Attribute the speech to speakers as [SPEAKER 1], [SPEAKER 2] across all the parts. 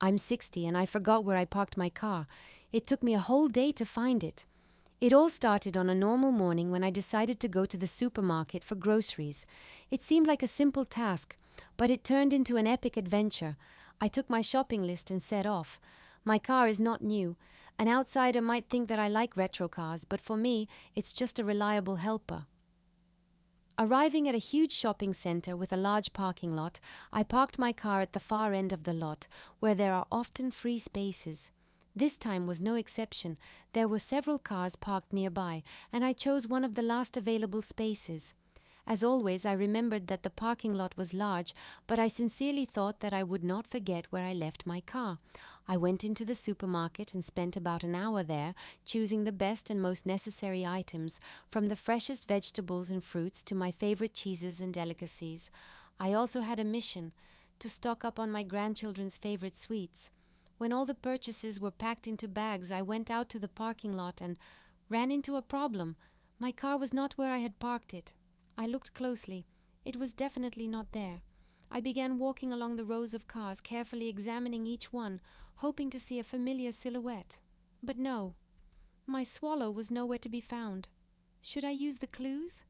[SPEAKER 1] I'm 60 and I forgot where I parked my car. It took me a whole day to find it. It all started on a normal morning when I decided to go to the supermarket for groceries. It seemed like a simple task, but it turned into an epic adventure. I took my shopping list and set off. My car is not new. An outsider might think that I like retro cars, but for me, it's just a reliable helper. Arriving at a huge shopping center with a large parking lot, I parked my car at the far end of the lot, where there are often free spaces. This time was no exception. There were several cars parked nearby, and I chose one of the last available spaces. As always, I remembered that the parking lot was large, but I sincerely thought that I would not forget where I left my car. I went into the supermarket and spent about an hour there, choosing the best and most necessary items, from the freshest vegetables and fruits to my favorite cheeses and delicacies. I also had a mission: to stock up on my grandchildren's favorite sweets. When all the purchases were packed into bags, I went out to the parking lot and ran into a problem. My car was not where I had parked it. I looked closely. It was definitely not there. I began walking along the rows of cars, carefully examining each one, hoping to see a familiar silhouette. But no, my swallow was nowhere to be found. Should I use the clues?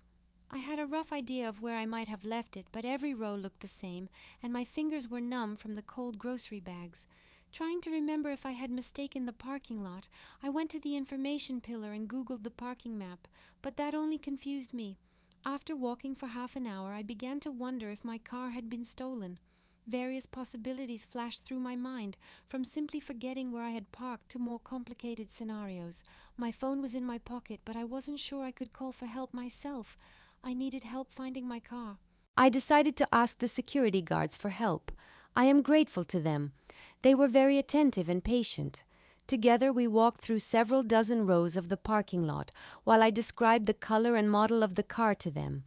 [SPEAKER 1] I had a rough idea of where I might have left it, but every row looked the same, and my fingers were numb from the cold grocery bags. Trying to remember if I had mistaken the parking lot, I went to the information pillar and Googled the parking map, but that only confused me. After walking for half an hour, I began to wonder if my car had been stolen. Various possibilities flashed through my mind, from simply forgetting where I had parked to more complicated scenarios. My phone was in my pocket, but I wasn't sure I could call for help myself. I needed help finding my car. I decided to ask the security guards for help. I am grateful to them. They were very attentive and patient. Together we walked through several dozen rows of the parking lot, while I described the color and model of the car to them.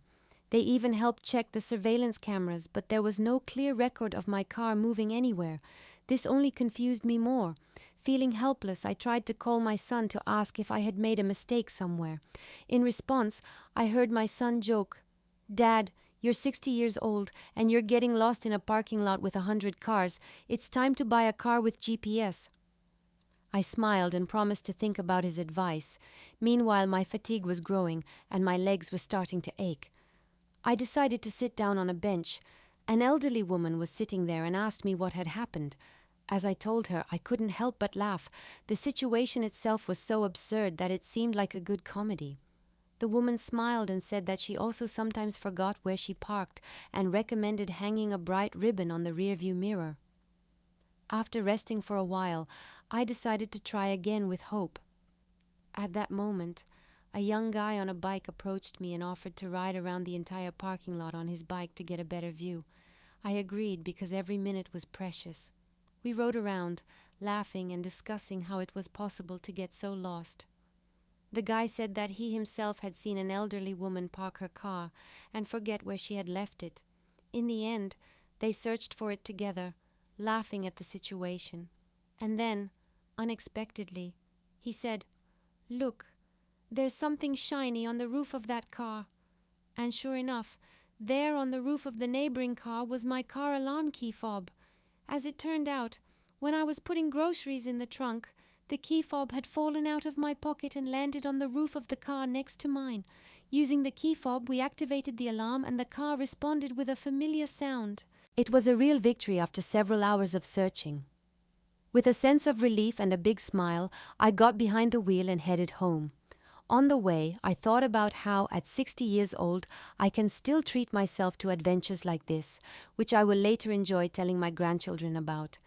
[SPEAKER 1] They even helped check the surveillance cameras, but there was no clear record of my car moving anywhere. This only confused me more. Feeling helpless, I tried to call my son to ask if I had made a mistake somewhere. In response, I heard my son joke, "Dad, you're 60 years old and you're getting lost in a parking lot with 100 cars. It's time to buy a car with GPS." I smiled and promised to think about his advice. Meanwhile, my fatigue was growing and my legs were starting to ache. I decided to sit down on a bench. An elderly woman was sitting there and asked me what had happened. As I told her, I couldn't help but laugh. The situation itself was so absurd that it seemed like a good comedy. The woman smiled and said that she also sometimes forgot where she parked and recommended hanging a bright ribbon on the rearview mirror. After resting for a while, I decided to try again with hope. At that moment, a young guy on a bike approached me and offered to ride around the entire parking lot on his bike to get a better view. I agreed because every minute was precious. We rode around, laughing and discussing how it was possible to get so lost. The guy said that he himself had seen an elderly woman park her car and forget where she had left it. In the end, they searched for it together, laughing at the situation. And then, unexpectedly, he said, "Look, there's something shiny on the roof of that car." And sure enough, there on the roof of the neighboring car was my car alarm key fob. As it turned out, when I was putting groceries in the trunk, the key fob had fallen out of my pocket and landed on the roof of the car next to mine. Using the key fob, we activated the alarm and the car responded with a familiar sound. It was a real victory after several hours of searching. With a sense of relief and a big smile, I got behind the wheel and headed home. On the way, I thought about how, at 60 years old, I can still treat myself to adventures like this, which I will later enjoy telling my grandchildren about.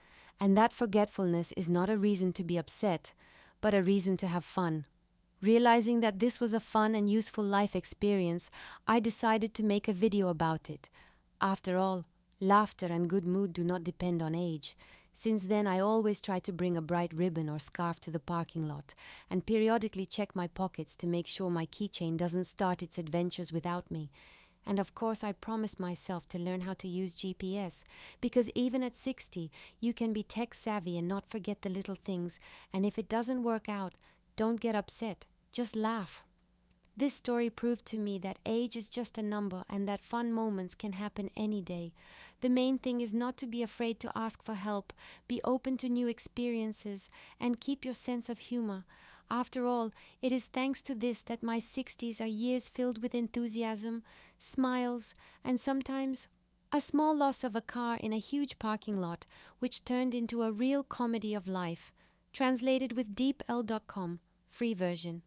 [SPEAKER 1] And that forgetfulness is not a reason to be upset, but a reason to have fun. Realizing that this was a fun and useful life experience, I decided to make a video about it. After all, laughter and good mood do not depend on age. Since then, I always try to bring a bright ribbon or scarf to the parking lot and periodically check my pockets to make sure my keychain doesn't start its adventures without me. And of course, I promised myself to learn how to use GPS, because even at 60, you can be tech savvy and not forget the little things, and if it doesn't work out, don't get upset, just laugh. This story proved to me that age is just a number and that fun moments can happen any day. The main thing is not to be afraid to ask for help, be open to new experiences, and keep your sense of humor. After all, it is thanks to this that my 60s are years filled with enthusiasm, smiles, and sometimes a small loss of a car in a huge parking lot, which turned into a real comedy of life. Translated with deepl.com, free version.